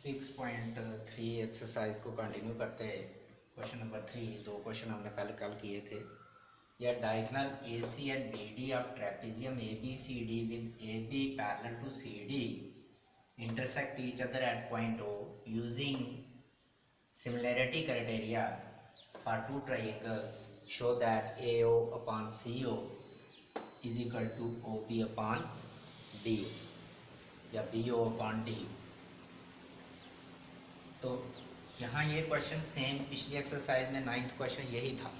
6.3 exercise को continue करते हैं। क्वेश्चन नंबर 3, दो क्वेश्चन हमने पहले कल किए थे। या diagonal A C and B D of trapezium A B C D with A B parallel to C D intersect each other at point O using similarity criteria for two triangles show that AO upon CO is equal to OB upon DO या BO upon DO। तो यहाँ ये question same पिछली exercise में 9th question यही था,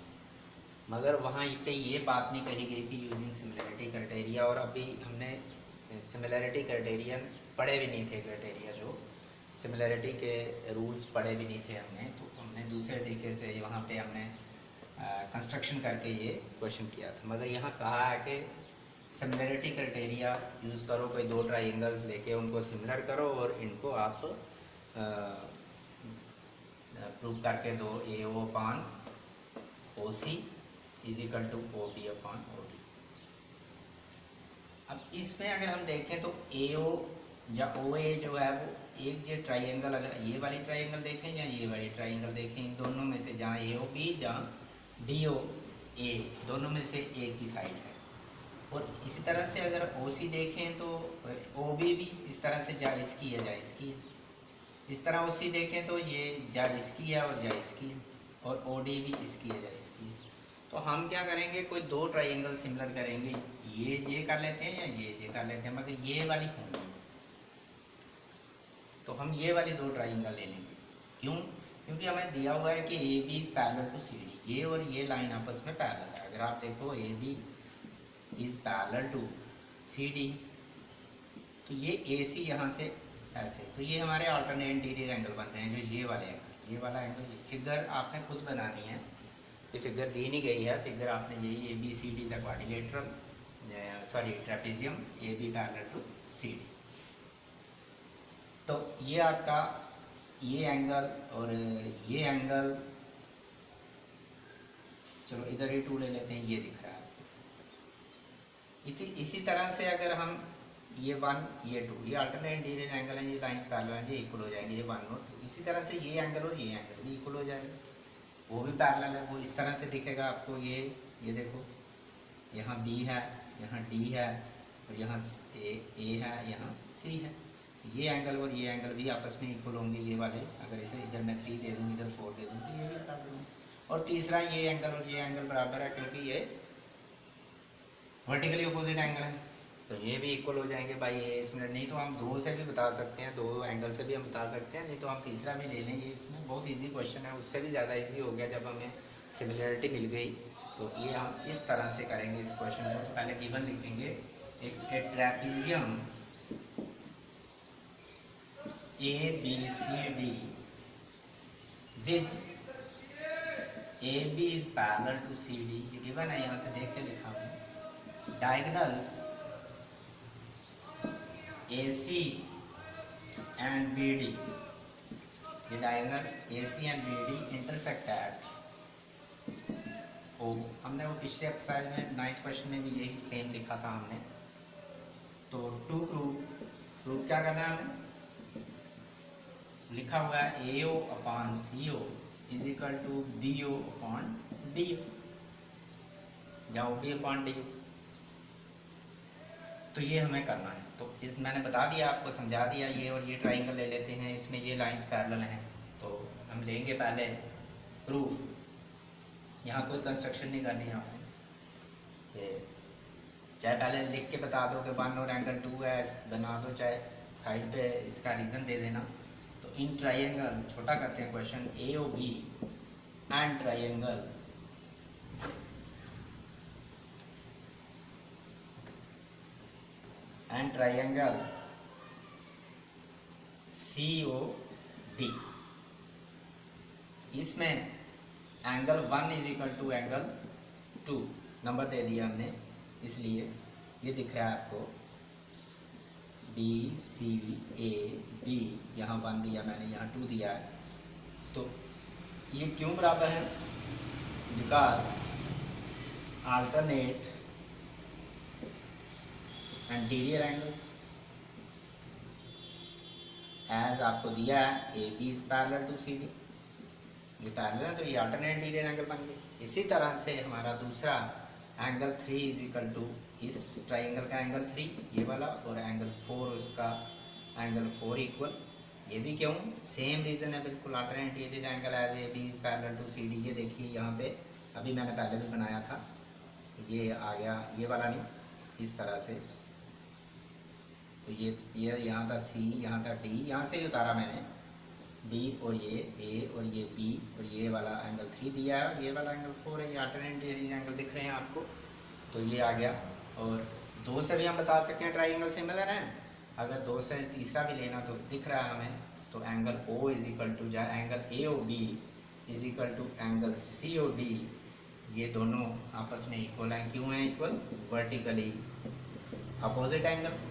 मगर वहाँ पे ये बात नहीं कही गई थी यूजिंग सिमिलैरिटी क्राइटेरिया। और अभी हमने सिमिलैरिटी क्राइटेरियन पढ़े भी नहीं थे, क्राइटेरिया जो सिमिलैरिटी के रूल्स पढ़े भी नहीं थे हमने, तो हमने दूसरे तरीके से वहाँ पे हमने कंस्ट्रक्शन करके ये क्वेश्चन किया था। मगर यहाँ कहा है कि सिमिलैरिटी क्राइटेरिया यूज़ करो, कोई दो ट्राइंगल्स लेके उनको सिमिलर करो और इनको आप प्रूव करके दो A O upon O C is equal to O B upon O D. अब इसमें अगर हम देखें तो ए ओ या ओ ए जो है वो एक जो ट्राइंगल, अगर ये वाली ट्राइंगल देखें या ये वाली ट्राइंगल देखें, इन दोनों में से जहाँ ए ओ बी जहाँ डी ओ ए, दोनों में से एक की साइड है। और इसी तरह से अगर ओ सी देखें तो ओ बी भी इस तरह से जा इसकी है जा इसकी है। इस तरह ओ सी देखें तो ये जा इसकी है और जा इसकी है, और ओ डी भी इसकी है जा इसकी है। तो हम क्या करेंगे, कोई दो ट्राइंगल सिमिलर करेंगे, ये कर लेते हैं या ये कर लेते हैं, मगर ये वाली होंगी तो हम ये वाली दो ट्राइंगल ले लेंगे। क्यों? क्योंकि हमें दिया हुआ है कि A B is parallel to C D, ये और ये लाइन आपस में पैरेलल है। अगर आप देखो A B is parallel to C D, तो ये ए सी यहाँ से ऐसे, तो ये हमारे अल्टरनेट इंटीरियर एंगल बनते हैं, जो ये वाले एंगल, ये वाला एंगल। फिगर आपने खुद बनानी है, ये फिगर दी नहीं गई है। फिगर आपने यही A B C D is quadrilateral, sorry trapezium A B parallel to C D. तो ये आपका ये एंगल और ये एंगल, चलो इधर ही 2 ले लेते हैं, ये दिख रहा है। इसी तरह से अगर हम ये 1 ये 2, ये अल्टरनेट इंटीरियर एंगल है, ये लाइंस पैरेलल हैं, ये इक्वल हो जाएंगे, ये 1 और 2। इसी तरह से ये एंगल और ये एंगल भी इक्वल हो जाएंगे, वो भी पैरेलल है, वो इस तरह से दिखेगा आपको। ये देखो, यहाँ बी है, यहाँ डी है, और यहाँ ए है, यहाँ सी है। ये एंगल और ये एंगल भी आपस में इक्वल होंगे, ये वाले। अगर इसे इधर मैं 3 दे दूँ, इधर 4 दे दूँ, तो ये भी बराबर है। और तीसरा, ये एंगल और ये एंगल बराबर है, क्योंकि ये वर्टिकली अपोजिट एंगल है, तो ये भी इक्वल हो जाएंगे बाई ए। इसमें नहीं तो हम 2 से भी बता सकते हैं, 2 एंगल से भी हम बता सकते हैं, नहीं तो हम तीसरा भी ले लेंगे। इसमें बहुत इजी क्वेश्चन है, उससे भी ज़्यादा इजी हो गया जब हमें सिमिलरिटी मिल गई। तो ये हम इस तरह से करेंगे इस क्वेश्चन को। तो पहले गिवन लिखेंगे, एक trapezium A B C D with A B is parallel to C D, ये गिवन है, यहाँ से देख के लिखा हूँ। Diagonals A C and B D, ये diagonal A C and B D intersect at O. हमने वो पिछले एक्सरसाइज में 9th क्वेश्चन में भी यही सेम लिखा था हमने। तो टू प्रूव क्या करना है हमें, लिखा हुआ है A O upon C O is equal to B O upon D O, या O B upon D O. तो ये हमें करना है। तो इस मैंने बता दिया, आपको समझा दिया। ये और ये ट्राइंगल ले लेते हैं, इसमें ये लाइंस पैरेलल हैं, तो हम लेंगे पहले प्रूफ। यहाँ कोई कंस्ट्रक्शन नहीं करनी है आपको, चाहे पहले लिख के बता दो कि 1 और एंगल 2 है, बना दो, चाहे साइड पे इसका रीज़न दे देना। तो इन ट्राइंगल, छोटा करते हैं question, A O B and triangle and triangle COD, इसमें angle 1 is equal to angle 2 number दे दिया हमने, इसलिए ये दिख रहा है आपको बी सी ए बी, यहाँ 1 दिया मैंने, यहाँ 2 दिया है। तो ये क्यों बराबर है, because alternate anterior angles as आपको दिया है A B is parallel to C D, ये पैरेलल है तो ये अल्टरनेट इंटीरियर एंगल बन गए। इसी तरह से हमारा दूसरा एंगल 3 इज इक्वल टू इस ट्राइंगल का एंगल 3 ये वाला, और एंगल 4 उसका एंगल 4 इक्वल, ये भी क्यों, सेम रीज़न है बिल्कुल, alternate interior angle as A B is parallel to C D. ये देखिए यहाँ पे अभी मैंने पहले भी बनाया था, ये आ गया, ये वाला नहीं, इस तरह से, तो ये यहाँ था सी, यहाँ था डी, यहाँ से ही उतारा मैंने डी, और ये ए, और ये बी, और ये वाला एंगल 3 दिया है, और ये वाला एंगल 4 है, ये अल्टरनेट एंगल दिख रहे हैं आपको, तो ये आ गया। और 2 से भी हम बता सकते हैं ट्राइंगल सिमिलर है, अगर 2 से तीसरा भी लेना तो दिख रहा है हमें, तो angle O is equal to जा angle A O B is equal to angle C O D, ये दोनों आपस में इक्वल हैं। क्यों हैं इक्वल, वर्टिकली अपोजिट एंगल्स,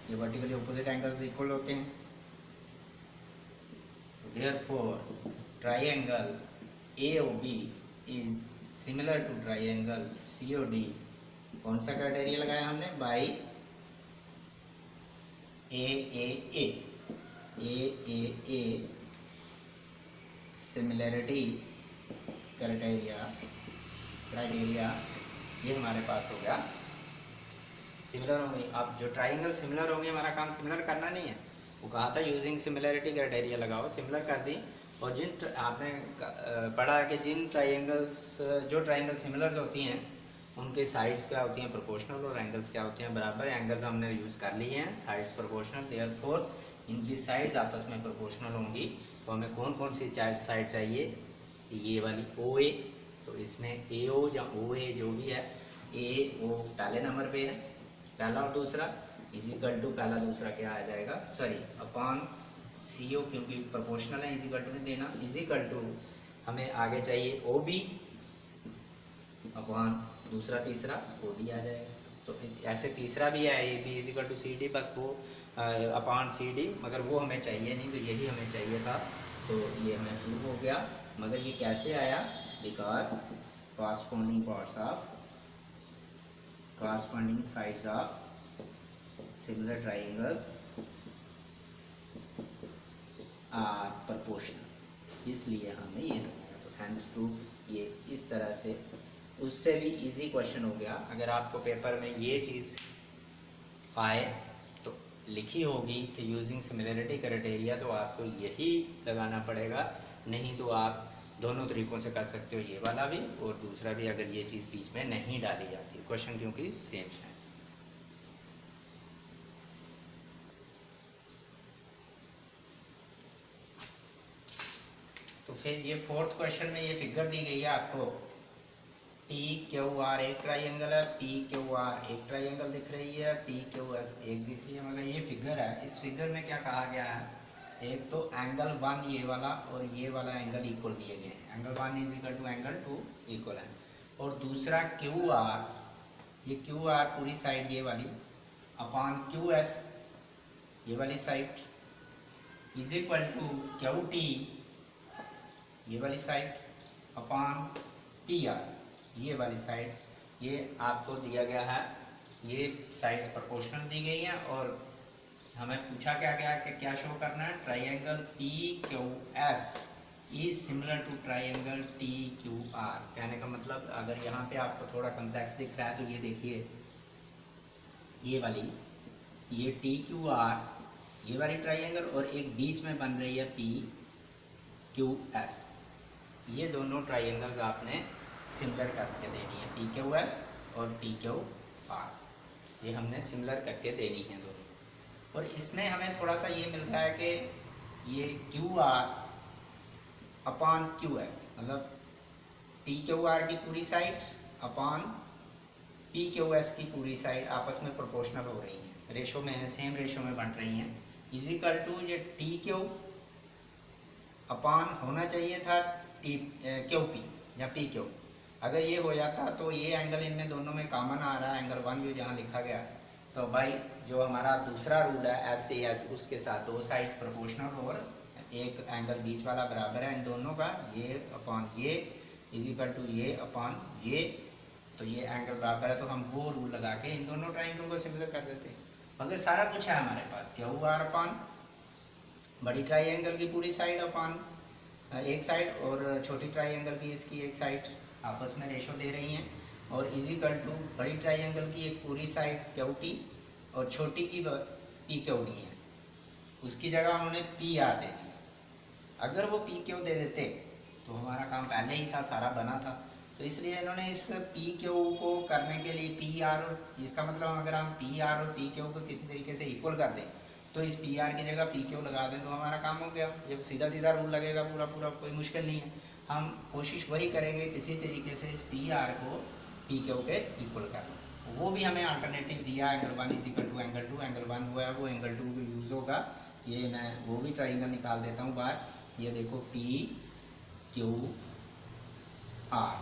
ये वर्टिकली अपोजिट एंगल्स इक्वल होते हैं। Therefore, triangle AOB is similar to triangle COD। कौन सा क्राइटेरिया लगाया हमने, बाई AAA सिमिलैरिटी क्राइटेरिया ये हमारे पास हो गया, सिमिलर होंगे। अब जो ट्राइंगल सिमिलर होंगे, हमारा काम सिमिलर करना नहीं है, वो कहा था यूजिंग सिमिलैरिटी क्राइटेरिया लगाओ, सिमिलर कर दी। और जिन आपने पढ़ा है कि जिन ट्राइंगल्स, जो ट्राइंगल सिमिलर्स होती हैं उनके साइड्स क्या होती हैं, प्रोपोर्शनल, और एंगल्स क्या होते हैं, बराबर। एंगल्स हमने यूज़ कर लिए हैं, साइड्स प्रोपोर्शनल, देयरफॉर इनकी साइड्स आपस में प्रोपोर्शनल होंगी। तो हमें कौन कौन सी साइड चाहिए, ये वाली ओ ए, तो इसमें ए ओ या ओ ए जो भी है, ए ओ पहले नंबर पे है, पहला और दूसरा इज इक्वल टू, पहला दूसरा क्या आ जाएगा, सॉरी अपॉन सी ओ, क्योंकि प्रोपोर्शनल है, इज इक्वल टू नहीं देना, इज इक्वल टू हमें आगे चाहिए ओ बी अपॉन दूसरा तीसरा ओ डी आ जाएगा। तो ऐसे तीसरा भी है A B is equal to C D, बस वो अपॉन सी डी, मगर वो हमें चाहिए नहीं, तो यही हमें चाहिए था, तो ये हमें प्रूव हो गया। मगर ये कैसे आया, because corresponding parts of, corresponding sides of similar triangles are proportional, इसलिए हमें ये बनाया। तो हैंस प्रूफ ये इस तरह से, उससे भी इजी क्वेश्चन हो गया। अगर आपको पेपर में ये चीज़ आए तो लिखी होगी कि यूजिंग सिमिलरिटी क्राइटेरिया, तो आपको यही लगाना पड़ेगा, नहीं तो आप दोनों तरीक़ों से कर सकते हो, ये वाला भी और दूसरा भी, अगर ये चीज़ बीच में नहीं डाली जाती क्वेश्चन, क्योंकि सेम है। तो फिर ये फोर्थ क्वेश्चन में ये फिगर दी गई है आपको, पी क्यू आर एक ट्राइंगल है, पी क्यू आर एक ट्राइंगल दिख रही है, पी क्यू एस एक दिख रही है, मतलब ये फिगर है। इस फिगर में क्या कहा गया है, एक तो एंगल 1 ये वाला और ये वाला एंगल इक्वल दिए गए हैं, angle 1 is equal to angle 2 equal है। और दूसरा क्यू आर, ये क्यू आर पूरी साइड ये वाली अपॉन क्यू एस ये वाली side is equal to Q T ये वाली साइड अपॉन पी आर ये वाली साइड, ये आपको दिया गया है। ये साइड्स प्रोपोर्शनल दी गई हैं, और हमें पूछा क्या गया कि क्या शो करना है, triangle P Q S is similar to triangle T Q R. कहने का मतलब, अगर यहाँ पे आपको थोड़ा कॉम्प्लेक्स दिख रहा है तो ये देखिए, ये वाली, ये टी क्यू आर ये वाली ट्राइंगल, और एक बीच में बन रही है पी क्यू एस, ये दोनों ट्राइंगल्स आपने सिमिलर करके देनी है, पी क्यू एस और टी क्यू आर, ये हमने सिमिलर करके देनी है दोनों। और इसमें हमें थोड़ा सा ये मिल रहा है कि ये Q R upon Q S, मतलब टी क्यू आर की पूरी side upon P Q S की पूरी साइड आपस में प्रोपोर्शनल हो रही हैं, रेशो में है, सेम रेशो में बन रही हैं, इज इक्वल टू ये टी क्यू अपॉन होना चाहिए था टी क्यू पी या पी क्यू। अगर ये हो जाता तो ये एंगल इनमें दोनों में कॉमन आ रहा है, एंगल 1 जो जहाँ लिखा गया, तो भाई जो हमारा दूसरा रूल है एस सी एस, उसके साथ दो साइड्स प्रोपोर्शनल और एक एंगल बीच वाला बराबर है इन दोनों का, ये अपॉन ये इज इक्वल टू ये अपॉन ये, तो ये एंगल बराबर है, तो हम वो रूल लगा के इन दोनों ट्राइंगल को सिमिलर कर देते। अगर सारा कुछ है हमारे पास क्यू आर अपॉन बड़ी ट्राइंगल की पूरी साइड अपॉन एक साइड और छोटी ट्राइंगल की इसकी एक साइड आपस में रेशो दे रही हैं, और इजिकल टू बड़ी ट्राइंगल की एक पूरी साइड क्यू टी और छोटी की पी क्यू डी है, उसकी जगह उन्होंने पी आर दे दिया। अगर वो पी क्यू दे देते तो हमारा काम पहले ही था, सारा बना था। तो इसलिए इन्होंने इस पी क्यू को करने के लिए पी आर, इसका मतलब अगर हम पी आर और पी क्यू को किसी तरीके से इक्वल कर दें तो इस पी आर की जगह पी क्यू लगा दें तो हमारा काम हो गया। जब सीधा सीधा रूल लगेगा पूरा पूरा, कोई मुश्किल नहीं है। हम कोशिश वही करेंगे किसी तरीके से इस पी आर को पी क्यू के इक्वल करना। वो भी हमें अल्टरनेटिव दिया, angle 1 is equal to angle 2। Angle 1 हुआ है वो एंगल 2 को यूज़ होगा। ये मैं वो भी ट्राइंगल निकाल देता हूँ बाहर। ये देखो पी क्यू आर,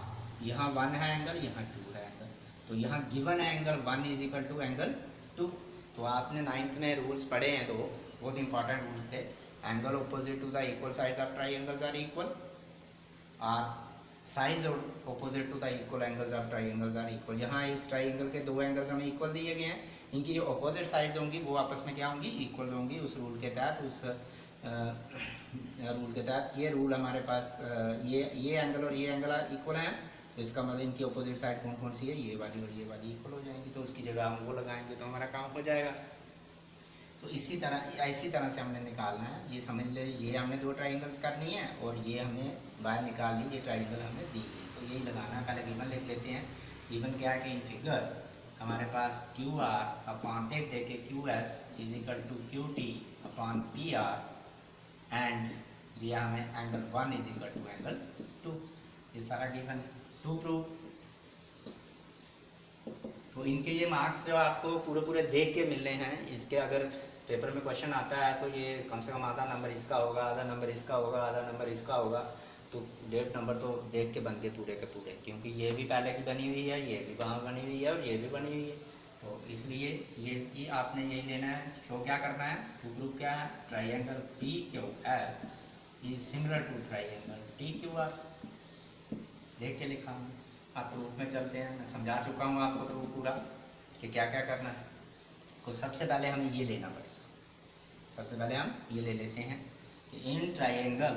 यहाँ 1 है एंगल, यहाँ 2 है एंगल, तो यहाँ given angle 1 is equal to angle 2। तो आपने 9th में रूल्स पढ़े हैं, तो बहुत इंपॉर्टेंट रूल्स थे। Angle opposite to the equal sides of triangles are equal, और साइज opposite to the equal angles of triangles are equal. यहाँ इस ट्राइंगल के दो एंगल्स हमें इक्वल दिए गए हैं, इनकी जो ऑपोजिट साइड्स होंगी वो आपस में क्या होंगी, इक्वल होंगी। उस रूल के तहत, उस रूल के तहत ये रूल हमारे पास, ये एंगल और ये एंगल इक्वल हैं, तो इसका मतलब इनकी ऑपोजिट साइड कौन कौन सी है, ये वाली और ये वाली इक्वल हो जाएंगी। तो उसकी जगह हम वो लगाएंगे तो हमारा काम हो जाएगा। तो इसी तरह से हमने निकालना है। ये समझ ले, ये हमने 2 ट्राइंगल्स करनी है और ये हमने बाहर निकाल ली, ये ट्राइंगल हमें दी गई, तो यही लगाना है। पहले गिवन लिख लेते हैं। गिवन क्या है कि इन फिगर हमारे पास क्यू आर अपॉन एक देखे Q S is equal to Q T upon P R, and दिया हमें angle 1 is equal to angle 2। ये सारा गिवन है। टू प्रूव, तो इनके ये मार्क्स जो आपको पूरे पूरे देख के मिलने हैं। इसके अगर पेपर में क्वेश्चन आता है तो ये कम से कम आधा नंबर इसका होगा, आधा नंबर इसका होगा, आधा नंबर इसका होगा, तो 1.5 नंबर तो देख के बनते पूरे के पूरे, क्योंकि ये भी पहले की बनी हुई है, ये भी वहाँ बनी हुई है और ये भी बनी हुई है। तो इसलिए ये आपने यही लेना है। शो क्या करना है, टू प्रूव क्या है, triangle P Q S is similar to triangle T Q R. देख के लिखा हूँ। आप प्रूफ में चलते हैं, मैं समझा चुका हूँ आपको प्रूफ पूरा कि क्या क्या करना है। तो सबसे पहले हमें ये लेना पड़ेगा। सबसे पहले हम ये ले लेते हैं कि in triangle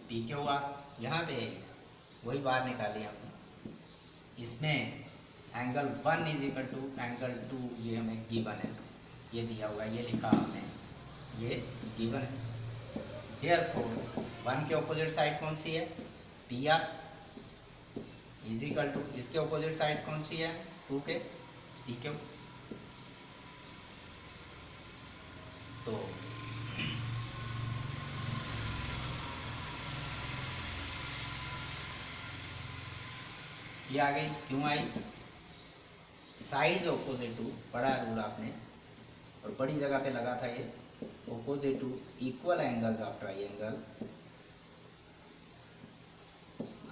P Q R, यहाँ पे वही बार निकाली हमने, इसमें angle 1 is equal to angle 2, ये हमें गिवन है, ये दिया हुआ है, ये लिखा हमने, ये गिवन है। देयरफॉर 1 के ऑपोजिट साइड कौन सी है, P R is equal to, इसके ऑपोजिट साइड कौन सी है, 2 के पी क्यू। तो ये आ गई, क्यों आई, साइज ऑपोजिट टू, बड़ा रूल आपने और बड़ी जगह पे लगा था ये, opposite to equal angles of triangle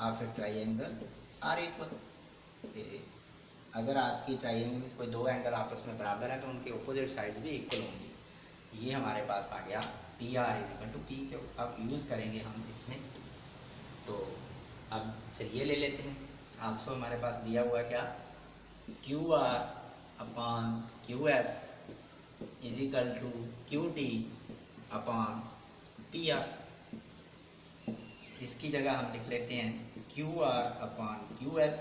of a triangle are equal. अगर आपकी ट्राइंगल में कोई 2 एंगल आपस में बराबर है तो उनके ऑपोजिट साइड्स भी इक्वल होंगी। ये हमारे पास आ गया P R is equal to P Q. अब यूज़ करेंगे हम इसमें, तो अब फिर ये ले लेते हैं। आल्सो हमारे पास दिया हुआ क्या, Q R upon Q S is equal to Q T upon P R. इसकी जगह हम लिख लेते हैं Q R upon Q S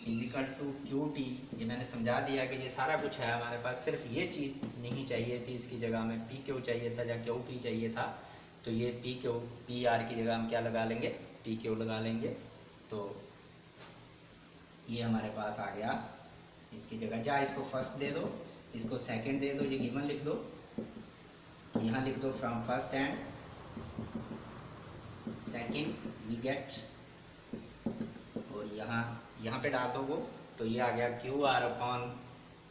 is equal to Q T. ये मैंने समझा दिया कि ये सारा कुछ है हमारे पास, सिर्फ ये चीज़ नहीं चाहिए थी, इसकी जगह हमें पी क्यू चाहिए था या क्यू पी चाहिए था। तो ये पी क्यू पी आर की जगह हम क्या लगा लेंगे, पी क्यू लगा लेंगे। तो ये हमारे पास आ गया। इसकी जगह जा इसको फर्स्ट दे दो, इसको सेकंड दे दो, ये गिवन लिख दो, यहाँ लिख दो from first and second we get, और यहाँ पे डाल दो वो, तो ये आ गया Q R upon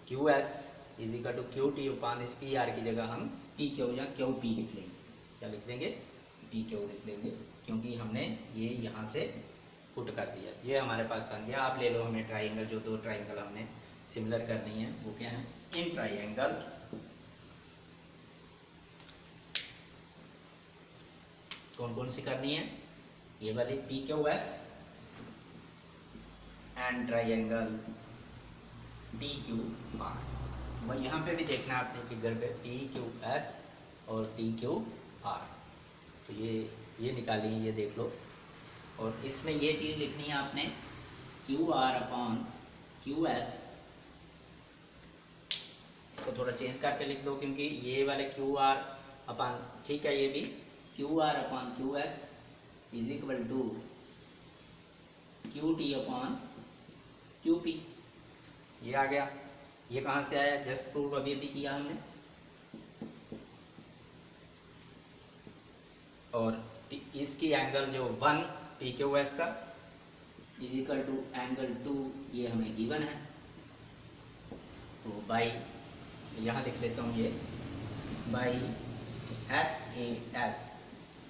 Q S is equal to Q T upon इस पी आर की जगह हम पी क्यू या क्यू पी लिख लेंगे। क्या लिख देंगे, पी क्यू लिख लेंगे, क्योंकि हमने ये यहाँ से पुट कर दिया। ये हमारे पास बन गया। आप ले लो, हमें ट्राइंगल, जो 2 ट्राइंगल हमने सिमिलर करनी है वो क्या है, इन ट्राइंगल कौन कौन सी करनी है, ये वाली P Q S and triangle D Q R. वह यहाँ पे भी देखना आपने फिगर पे पी क्यू एस और टी क्यू आर, तो ये निकालिए, ये देख लो। और इसमें ये चीज़ लिखनी है आपने Q R upon Q S, इसको थोड़ा चेंज करके लिख दो क्योंकि ये वाले क्यू आर अपॉन, ठीक है, ये भी Q R upon Q S is equal to Q T upon Q P. ये आ गया। ये कहाँ से आया? जस्ट प्रूव अभी अभी किया हमने। और इसकी एंगल जो 1 पी क्यू एस का इज इक्वल टू एंगल 2, ये हमें गिवन है। तो बाई, यहाँ लिख लेता हूँ, ये by S A S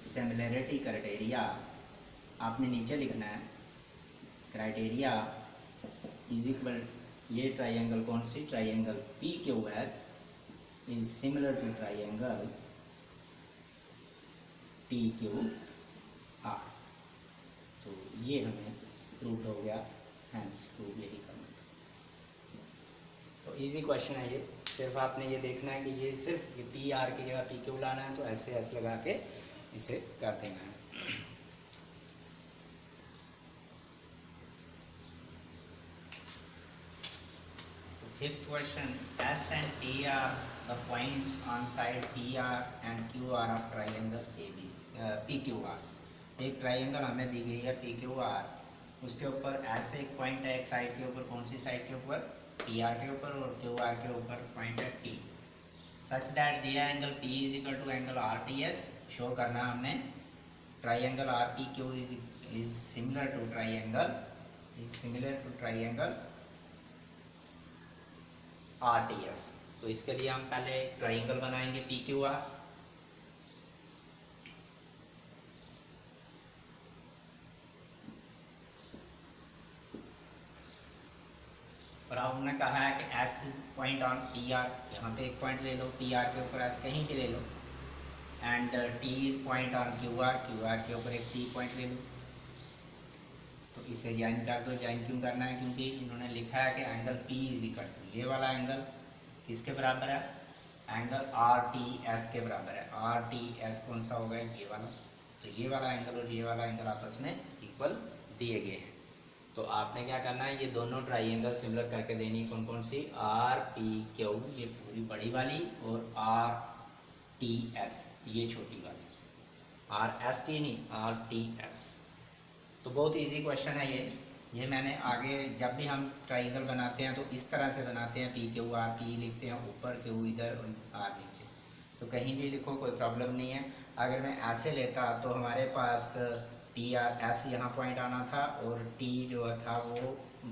similarity criteria, आपने नीचे लिखना है क्राइटेरिया इज इक्वल, ये ट्राइंगल कौन सी? Triangle P Q S is similar to triangle T Q R. तो ये हमें प्रूव हो गया, हैंस प्रूव यही करना। तो इजी क्वेश्चन है ये, सिर्फ आपने ये देखना है कि ये सिर्फ ये पी आर की जगह पी क्यू लाना है, तो ऐसे ऐसे लगा के इसे कर देना है। Fifth question, S and T are the points on side PR and QR of triangle PQR। एक ट्राइंगल हमें दी गई है PQR, उसके ऊपर S एक पॉइंट है एक साइड के ऊपर, कौन सी साइड के ऊपर? PR के ऊपर, और QR के ऊपर पॉइंट है T। सच दैट दिया angle P is equal to angle RTS, show करना हमने triangle RPQ is similar to triangle RTS। तो इसके लिए हम पहले ट्राइंगल बनाएंगे PQR। और अब हमने कहा है कि S पॉइंट ऑन PR, यहाँ पे एक पॉइंट ले लो, PR के ऊपर S कहीं भी ले लो, and T is point on QR, QR के ऊपर एक T पॉइंट ले लो। तो इसे ज्वाइन कर दो। ज्वाइन क्यों करना है? क्योंकि इन्होंने लिखा है कि angle P is equal to, ये वाला एंगल किसके बराबर है? एंगल RTS के बराबर है। RTS कौन सा होगा? ये वाला। तो ये वाला एंगल और ये वाला एंगल आपस में इक्वल दिए गए हैं। तो आपने क्या करना है, ये दोनों ट्राइंगल सिमिलर करके देनी। कौन कौन सी? RPQ ये पूरी बड़ी वाली, और RTS ये छोटी वाली। RST नहीं, RTS। तो बहुत इजी क्वेश्चन है ये मैंने आगे जब भी हम ट्राइंगल बनाते हैं तो इस तरह से बनाते हैं, PQR, P लिखते हैं ऊपर, Q इधर और R नीचे। तो कहीं भी लिखो कोई प्रॉब्लम नहीं है। अगर मैं ऐसे लेता तो हमारे पास PRS यहाँ पॉइंट आना था, और T जो था वो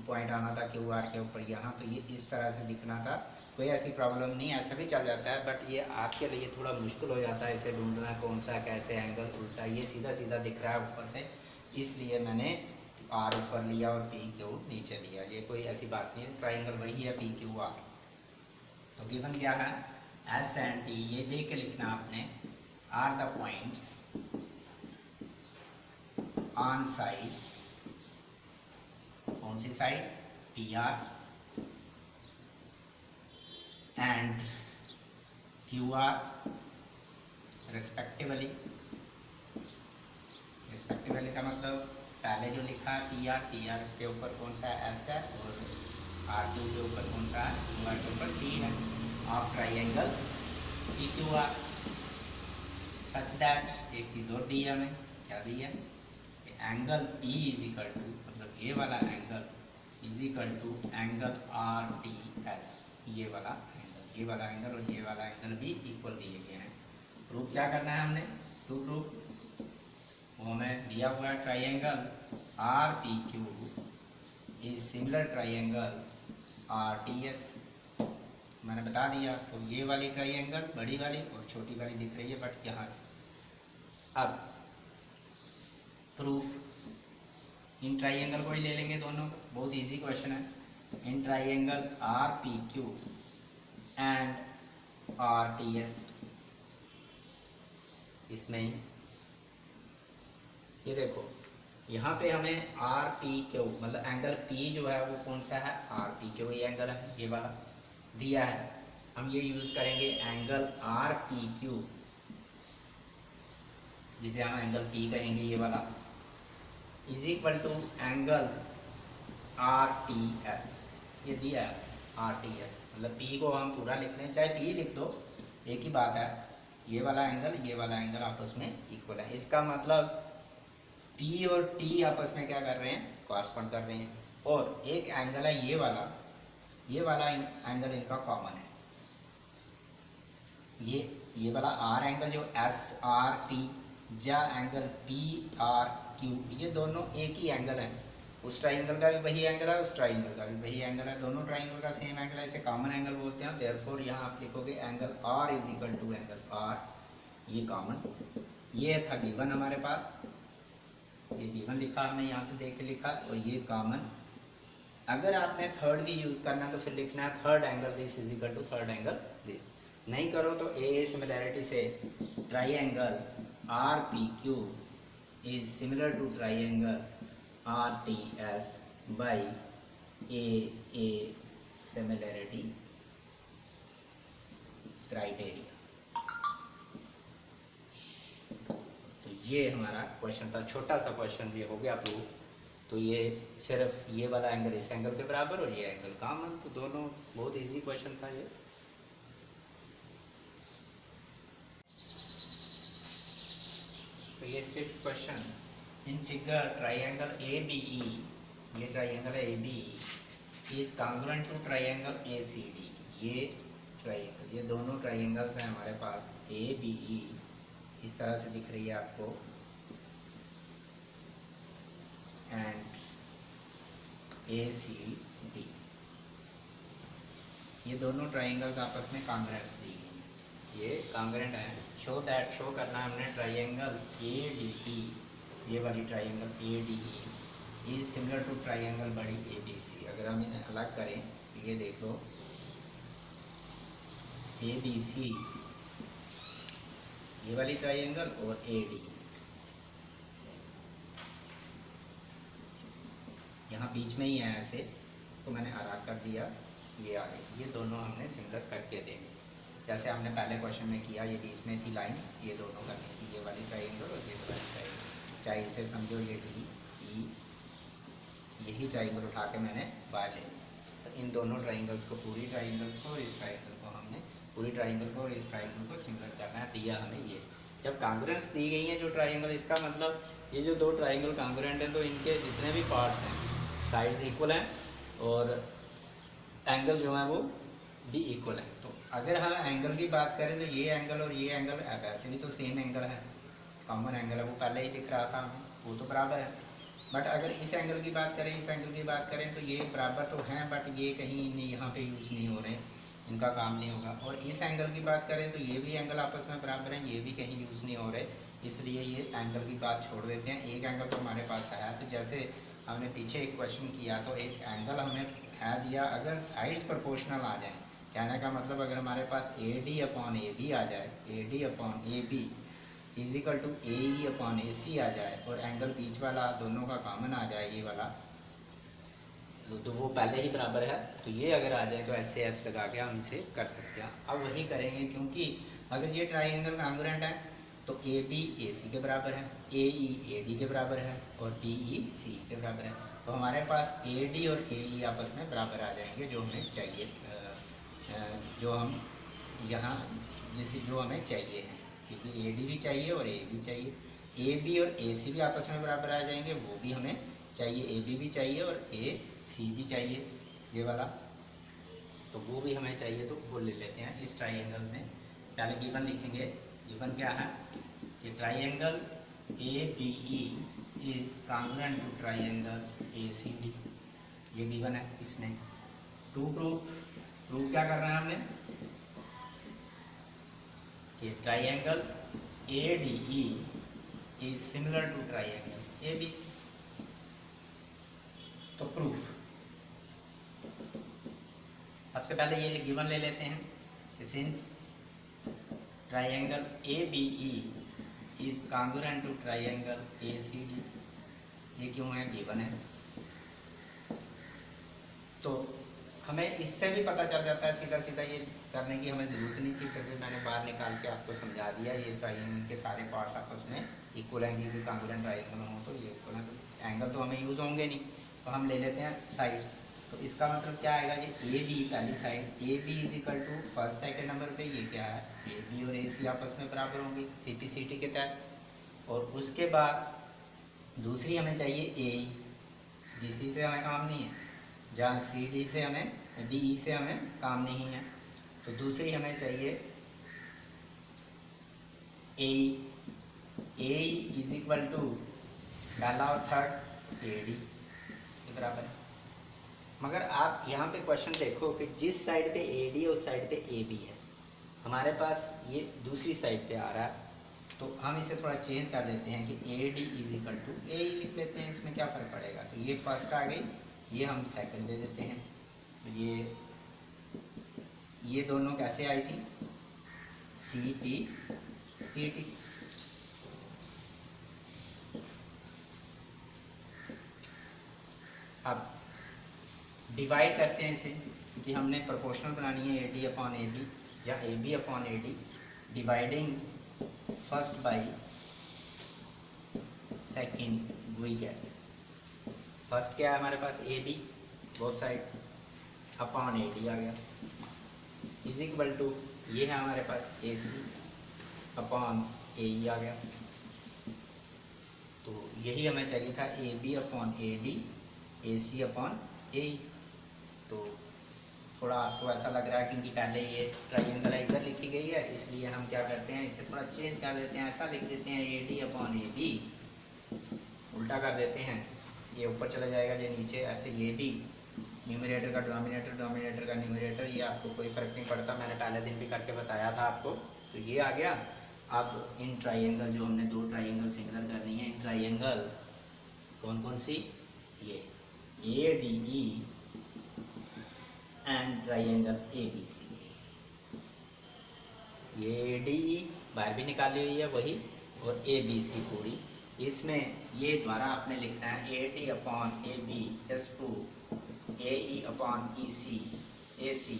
पॉइंट आना था QR के ऊपर यहाँ। तो ये इस तरह से दिखना था, कोई ऐसी प्रॉब्लम नहीं, ऐसा भी चल जाता है। बट ये आपके लिए थोड़ा मुश्किल हो जाता है इसे ढूंढना, कौन सा कैसे एंगल उल्टा, ये सीधा सीधा दिख रहा है ऊपर से, इसलिए मैंने R ऊपर लिया और PQ नीचे लिया। ये कोई ऐसी बात नहीं है, ट्राइंगल वही है PQR। तो गिवन क्या है? S एंड T, ये देख के लिखना आपने, are the points on sides, कौन सी side? PR and QR respectively का मतलब पहले जो लिखा है PR के ऊपर कौन सा S है, और R2 के ऊपर कौन सा है? QR के ऊपर T है, of triangle PQR। Such that एक चीज़ और दी है हमें, क्या दी है? Angle P is equal to, मतलब ये वाला angle is equal to angle RTS, ये वाला एंगल और ये वाला एंगल भी इक्वल दिए गए हैं। प्रूफ क्या करना है हमने? प्रूफ वो हमें दिया हुआ है, triangle RPQ is similar triangle RTS, मैंने बता दिया। तो ये वाली ट्राइंगल बड़ी वाली और छोटी वाली दिख रही है, बट यहाँ से। अब प्रूफ, इन ट्राइंगल को ही ले लेंगे दोनों, बहुत इजी क्वेश्चन है। In triangle RPQ and RTS, इसमें ये देखो, यहाँ पे हमें RPQ मतलब एंगल P जो है वो कौन सा है? RPQ ये एंगल है, ये वाला दिया है। हम ये यूज़ करेंगे एंगल आर पी क्यू, जिसे हम एंगल पी कहेंगे, ये वाला, is equal to angle R T S. ये दिया है आर टी एस, मतलब पी को हम पूरा लिख लें, चाहे पी लिख दो, एक ही बात है। ये वाला एंगल आपस में इक्वल है। इसका मतलब पी और टी आपस में क्या कर रहे हैं, कॉरस्पॉन्ड कर रहे हैं। और एक एंगल है ये वाला एंगल इनका कॉमन है। ये वाला आर एंगल जो एस आर टी या एंगल पी आर क्यू, ये दोनों एक ही एंगल है। उस ट्राइंगल का भी वही एंगल है, उस ट्राइंगल का भी वही एंगल है, दोनों ट्राइंगल का सेम एंगल है, इसे कॉमन एंगल बोलते हैं। देयरफॉर यहाँ आप लिखोगे angle R is equal to angle R, ये कॉमन। ये था गिवन हमारे पास, ये गिवन लिखा हमने, यहाँ से देख के लिखा, और ये कॉमन। अगर आपने थर्ड भी यूज़ करना है तो फिर लिखना है third angle this is equal to third angle this. नहीं करो तो ए सिमिलैरिटी से triangle R P Q is similar to triangle R T S by A similarity criteria. तो ये हमारा क्वेश्चन था, छोटा सा क्वेश्चन ये हो गया प्रूव। तो ये सिर्फ ये वाला एंगल इस एंगल के बराबर और ये एंगल कॉमन, तो दोनों बहुत इजी क्वेश्चन था ये। तो ये 6th question, in figure triangle A B E, ये ट्राइंगल है A B E, is congruent to triangle A C D. ये ट्राइंगल, ये दोनों ट्राइंगल्स हैं हमारे पास, ए बी ई, इस तरह से दिख रही है आपको, एंड ए सी डी, ये दोनों ट्राइंगल्स आपस में कॉन्ग्रुएंट्स दी गई हैं, ये कॉन्ग्रुएंट है। शो करना है हमने ट्राइंगल ए डी ई, ये वाली triangle A D E is similar to triangle बड़ी ए बी सी। अगर हम इन्हें अलग करें, ये देख लो, ए बी सी ये वाली ट्राइंगल और ए डी, यहाँ बीच में ही है ऐसे, इसको मैंने अलग कर दिया, ये आ गई। ये दोनों हमने सिमिलर करके देंगे, जैसे हमने पहले क्वेश्चन में किया, ये बीच में थी लाइन, ये दोनों करनी थी, ये वाली ट्राइंगल और ये वाली ट्राइंगल। चाहे इसे समझो ये डी ई, यही ट्राइंगल उठा के मैंने बाहर ले लिया। तो इन दोनों ट्राइंगल्स को, पूरी ट्राइंगल्स को और इस ट्राइंगल को, हमने पूरी ट्राइंगल को और इस ट्राइंगल को सिमिलर करना है, दिया हमें ये। जब कॉन्ग्रुएंस दी गई है जो ट्राइंगल, इसका मतलब ये जो दो ट्राइंगल कॉन्ग्रुएंट हैं, तो इनके जितने भी पार्ट्स हैं, साइड्स इक्वल हैं और एंगल जो है वो भी इक्वल है। तो अगर हम एंगल की बात करें तो ये एंगल और ये एंगल वैसे भी तो सेम एंगल है, कॉमन एंगल है, वो पहले ही दिख रहा था हमें, वो तो बराबर है। बट अगर इस एंगल की बात करें, इस एंगल की बात करें, तो ये बराबर तो हैं, बट ये कहीं नहीं, यहाँ पे यूज़ नहीं हो रहे, इनका काम नहीं होगा। और इस एंगल की बात करें तो ये भी एंगल आपस में बराबर हैं, ये भी कहीं यूज़ नहीं हो रहे, इसलिए ये एंगल की बात छोड़ देते हैं। एक एंगल तो हमारे पास है, तो जैसे हमने पीछे एक क्वेश्चन किया, तो एक एंगल हमें है दिया, अगर साइड्स प्रोपोर्शनल आ जाए, कहने का मतलब अगर हमारे पास A D upon A B आ जाए, A D upon A B equal to A E upon A C आ जाए, और एंगल बीच वाला दोनों का कॉमन आ जाए, ये वाला, तो वो पहले ही बराबर है, तो ये अगर आ जाए तो ऐसे एस लगा के हम इसे कर सकते हैं। अब वही करेंगे, क्योंकि अगर ये ट्राइंगल कॉन्ग्रुएंट है तो ए बी ए सी के बराबर है, ए ई ए डी के बराबर है, और बी ई सी के बराबर है। तो हमारे पास ए डी और ए ई आपस में बराबर आ जाएंगे, जो हमें चाहिए, जो हम यहाँ जो हमें चाहिए है, क्योंकि ए डी भी चाहिए और ए भी चाहिए। ए बी और ए सी भी आपस में बराबर आ जाएंगे, वो भी हमें चाहिए, ए बी भी चाहिए और ए सी भी चाहिए, ये वाला, तो वो भी हमें चाहिए, तो वो ले लेते हैं। इस ट्राइंगल में पहले गिवन लिखेंगे, गिवन क्या है कि triangle A B E is congruent to triangle A C D, ये गिवन है। इसमें प्रूफ क्या करना है हमने कि triangle A D E is similar to triangle A B C. तो प्रूफ, सबसे पहले ये गिवन ले लेते हैं कि since triangle A B E is congruent to triangle A C D, ये क्यों है, गिवन है। तो हमें इससे भी पता चल जाता है सीधा सीधा, ये करने की हमें ज़रूरत नहीं थी, फिर भी मैंने बाहर निकाल के आपको समझा दिया। ये ट्राइंगल के सारे पार्ट्स आपस में इक्वल हैं, क्योंकि कांग्रुएंट ट्राइंगल हो तो ये इक्वल है। एंगल तो हमें यूज़ होंगे नहीं, तो हम ले लेते हैं साइड्स। तो इसका मतलब क्या आएगा, ये ए बी पहली side, A B is equal to first second number पे ये क्या है, ए बी और ए सी आपस में बराबर होंगी सी पी सी टी के तहत। और उसके बाद दूसरी हमें चाहिए ए, बी सी से हमें काम नहीं है, जहाँ सी डी से हमें डी ई से हमें काम नहीं है, तो दूसरी हमें चाहिए ए इज इक्वल टू पहला और थर्ड ए डी के बराबर है। मगर आप यहाँ पे क्वेश्चन देखो कि जिस साइड पे ए डी उस साइड पे ए बी है, हमारे पास ये दूसरी साइड पे आ रहा है, तो हम इसे थोड़ा चेंज कर देते हैं कि A D is equal to A ही लिख लेते हैं, इसमें क्या फ़र्क पड़ेगा। तो ये फर्स्ट आ गई, ये हम सेकंड दे देते हैं। तो ये दोनों कैसे आई थी, सी पी सी टी। अब डिवाइड करते हैं इसे, क्योंकि हमने प्रोपोर्शनल बनानी है A D upon A B या A B upon A D. Dividing first by second we get, first क्या है हमारे पास A B both side upon A D आ गया, इज इक्वल टू ये है हमारे पास ए सी अपॉन ए ई आ गया। तो यही हमें चाहिए था, A B upon A D, A C upon A E. तो थोड़ा आपको ऐसा लग रहा है क्योंकि पहले ये ट्राइंगल इधर लिखी गई है, इसलिए हम क्या करते हैं, इसे थोड़ा चेंज कर देते हैं, ऐसा लिख देते हैं A D upon A B, उल्टा कर देते हैं, ये ऊपर चला जाएगा ये नीचे, ऐसे ये भी न्यूमरेटर का डिनोमिनेटर, डिनोमिनेटर का न्यूमरेटर, ये आपको कोई फ़र्क नहीं पड़ता, मैंने पहले दिन भी करके बताया था आपको। तो ये आ गया। अब इन ट्राइंगल जो हमने दो ट्राइंगल सिंगलर करनी है, इन ट्राइंगल कौन कौन सी, ये A D E and triangle A B C. ये ए डी ई बाहर भी निकाली हुई है वही, और ए बी सी पूरी। इसमें ये द्वारा आपने लिखना है A D upon A B just to A E upon E C A C.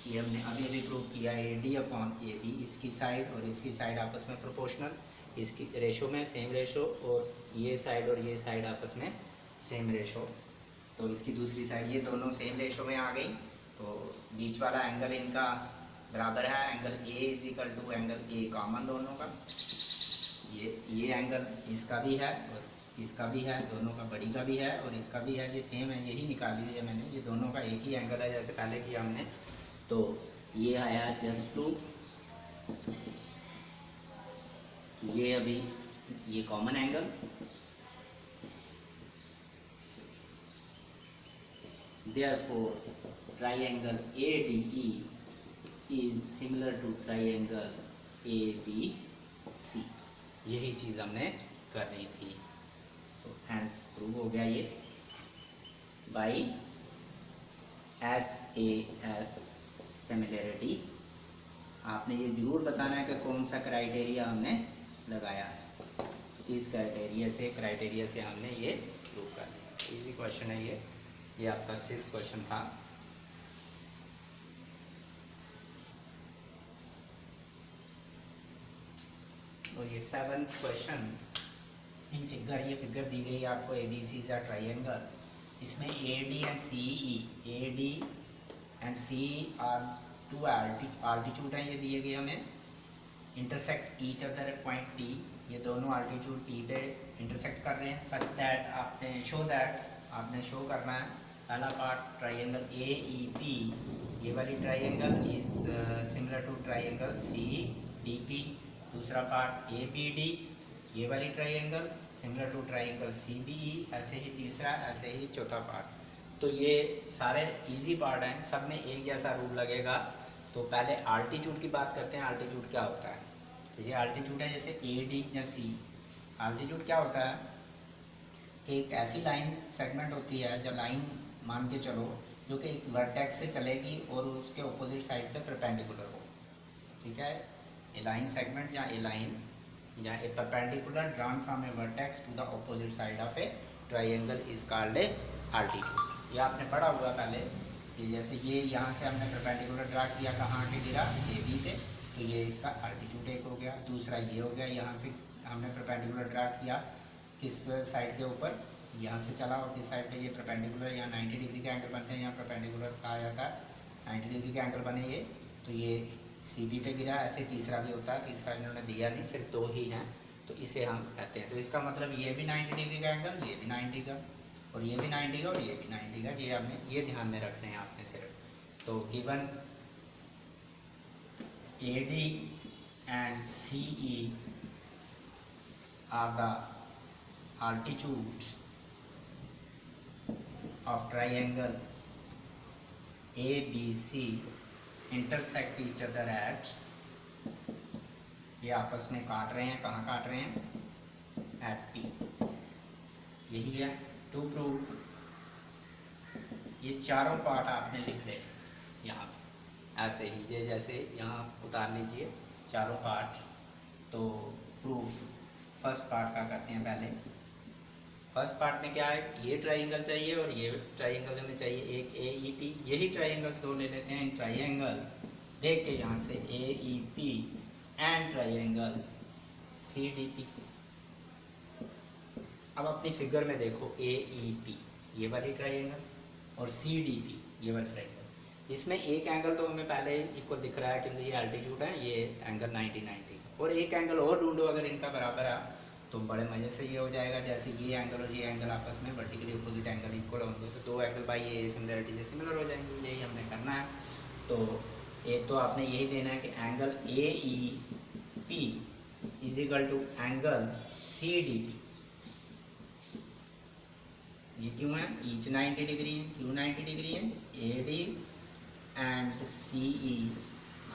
ये हमने अभी अभी प्रूव किया, ए डी अपॉन ए बी, इसकी साइड और इसकी साइड आपस में प्रोपोर्शनल, इसकी रेशो में सेम रेशो, और ये साइड और ये साइड आपस में सेम रेशो। तो इसकी दूसरी साइड ये दोनों सेम रेशो में आ गई, तो बीच वाला एंगल इनका बराबर है, angle A is equal to angle A common दोनों का, ये एंगल इसका भी है और इसका भी है, दोनों का बड़ी का भी है और इसका भी है, ये सेम है, यही निकाली हुई है मैंने, ये दोनों का एक ही एंगल है जैसे पहले किया हमने। तो ये आया जस्ट टू, ये अभी ये common angle, therefore triangle ADE is similar to triangle ABC। यही चीज़ हमने करनी थी, तो हैंस प्रूव हो गया ये बाई SAS सिमिलरिटी। आपने ये ज़रूर बताना है कि कौन सा क्राइटेरिया हमने लगाया है, इस क्राइटेरिया से हमने ये प्रूव कर लिया। इजी क्वेश्चन है ये आपका 6th क्वेश्चन था। और ये 7th क्वेश्चन इन फिगर, ये फिगर दी गई आपको ABC का ट्राइंगल, इसमें AD and CE, AD and CE are two altitude हैं, ये दिए गए हमें, intersect each other at point P, ये दोनों आल्टीट्यूड P पे इंटरसेक्ट कर रहे हैं, सच दैट आपने शो करना है। पहला पार्ट ट्राइंगल AEP, ये वाली triangle is similar to triangle CDP। दूसरा पार्ट ABD, ये वाली triangle similar to triangle CBE, ऐसे ही तीसरा, ऐसे ही चौथा पार्ट। तो ये सारे इजी पार्ट हैं, सब में एक जैसा रूल लगेगा। तो पहले आल्टीट्यूड की बात करते हैं, आल्टीट्यूड क्या होता है। तो ये आल्टीट्यूड है जैसे AD या C। आल्टीट्यूड क्या होता है कि एक ऐसी लाइन सेगमेंट होती है, जो लाइन मान के चलो जो कि एक वर्टेक्स से चलेगी और उसके ऑपोजिट साइड पे परपेंडिकुलर हो, ठीक है। ए लाइन सेगमेंट या ए लाइन या a perpendicular drawn from a vertex to the opposite side of a triangle is called a altitude. ये आपने पढ़ा हुआ पहले ये जैसे ये यहाँ से हमने परपेंडिकुलर ड्रा किया, कहाँ के गिरा, ए बी पे, तो ये इसका अल्टीट्यूड एक हो गया। दूसरा ये हो गया, यहाँ से हमने परपेंडिकुलर ड्रा किया किस साइड के ऊपर, यहाँ से चला और किस साइड पे ये परपेंडिकुलर, यहाँ 90 डिग्री के एंगल बनते हैं, यहाँ परपेंडिकुलर कहा जाता है, 90 डिग्री के एंगल बने ये, तो ये सी बी पे गिरा। ऐसे तीसरा भी होता है, तीसरा इन्होंने दिया नहीं, सिर्फ 2 ही हैं, तो इसे हम कहते हैं। तो इसका मतलब ये भी 90 डिग्री का एंगल, ये भी 90 का, और ये भी 90 का, और ये भी 90 का। ये हमने ये ध्यान में रखने हैं आपने सिर्फ। तो given AD and CE are the altitudes of triangle ABC intersect each other at, ये आपस में काट रहे हैं, कहाँ काट रहे हैं, at P। यही है टू प्रूव। ये चारों पार्ट आपने लिख ले यहाँ पे ऐसे ही, ये जैसे यहाँ उतार लीजिए चारों पार्ट। तो प्रूफ फर्स्ट पार्ट का करते हैं पहले। फर्स्ट पार्ट में क्या है, ये ट्राइंगल चाहिए और ये ट्राइंगल हमें चाहिए एक AEP। यही ट्राइंगल्स दो ले लेते हैं। इन ट्राइंगल देख के यहाँ से AEP एंड ट्राइंगल CDP। अब अपनी फिगर में देखो, AEP ये वाली ट्राइंगल और CDP ये वाली ट्राइंगल, इसमें एक एंगल तो हमें पहले इक्वल दिख रहा है क्योंकि ये एल्टीट्यूड है, ये एंगल 90 और एक एंगल और ढूंढो अगर इनका बराबर है तो बड़े मज़े से ये हो जाएगा। जैसे ये एंगल और ये एंगल आपस में वर्टिकली अपोजिट एंगल इक्वल होंगे तो 2 एंगल बाई ए सिमिलरिटी से सिमिलर हो जाएंगे। यही हमने करना है। तो एक तो आपने यही देना है कि angle AEP is equal to angle CDP। ये क्यों है, ईच 90 डिग्री है, क्यों 90 डिग्री है, AD and CE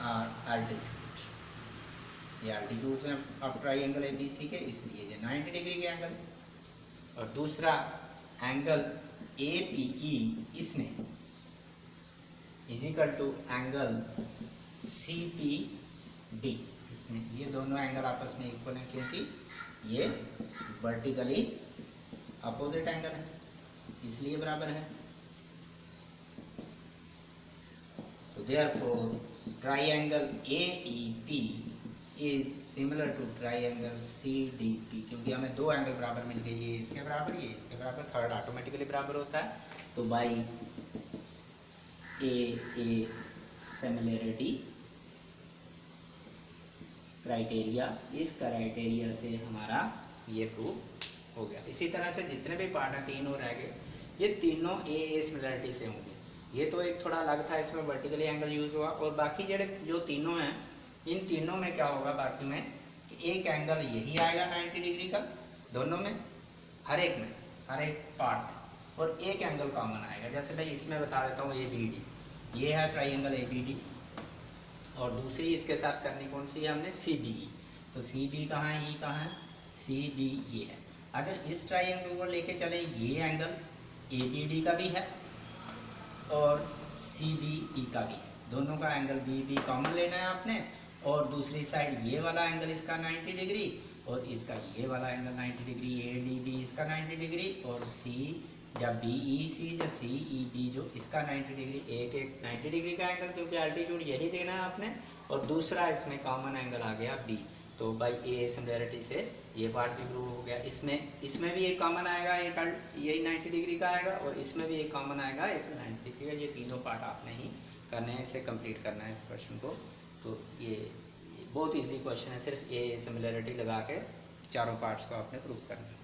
are altitude, ये अल्टीट्यूड्स हैं ऑफ ट्राइंगल ABC के, इसलिए ये 90 डिग्री के एंगल। और दूसरा एंगल APE इसमें is equal to angle CPD, इसमें ये दोनों एंगल आपस में इक्वल हैं क्योंकि ये वर्टिकली अपोजिट एंगल है, इसलिए बराबर है। तो therefore triangle AEP is similar to triangle CDP, क्योंकि हमें 2 एंगल बराबर मिल गए, ये इसके बराबर, ये इसके बराबर, थर्ड ऑटोमेटिकली बराबर होता है। तो बाई ए सिमिलरिटी क्राइटेरिया, इस क्राइटेरिया से हमारा ये प्रूव हो गया। इसी तरह से जितने भी पार्ट हैं 3 और रह गए, ये तीनों ए सिमिलरिटी से होंगे। ये तो एक थोड़ा अलग था, इसमें वर्टिकली एंगल यूज़ हुआ, और बाकी जो तीनों हैं इन तीनों में क्या होगा, बाकी में कि एक एंगल यही आएगा 90 डिग्री का दोनों में, हर एक में, हर एक पार्ट में, और एक एंगल कॉमन आएगा। जैसे मैं इसमें बता देता हूँ ABD, ये है ट्राइंगल ABD, और दूसरी इसके साथ करनी कौन सी है हमने, CBE। तो CB कहाँ है, E कहाँ है, CB ये है। अगर इस ट्राइंगल को लेके चले, ये एंगल ABD का भी है और CBE का भी है, दोनों का एंगल BB कॉमन लेना है आपने, और दूसरी साइड ये वाला एंगल इसका 90 डिग्री और इसका ये वाला एंगल 90 डिग्री, ADB इसका 90 डिग्री, और C या BEC या CEB जो इसका 90 डिग्री, एक 90 डिग्री का एंगल, क्योंकि अल्टीट्यूड यही देना है आपने, और दूसरा इसमें कॉमन एंगल आ गया B। तो बाई ए सिमिलरिटी से ये पार्ट भी प्रूव हो गया। इसमें भी एक कॉमन आएगा, एक यही 90 डिग्री का आएगा, और इसमें भी एक कॉमन आएगा, एक 90 डिग्री का। ये तीनों पार्ट आपने ही करने हैं, इसे कंप्लीट करना है इस क्वेश्चन को। तो ये बहुत इजी क्वेश्चन है, सिर्फ ए सिमिलरिटी लगा के चारों पार्ट्स को आपने प्रूव करना है।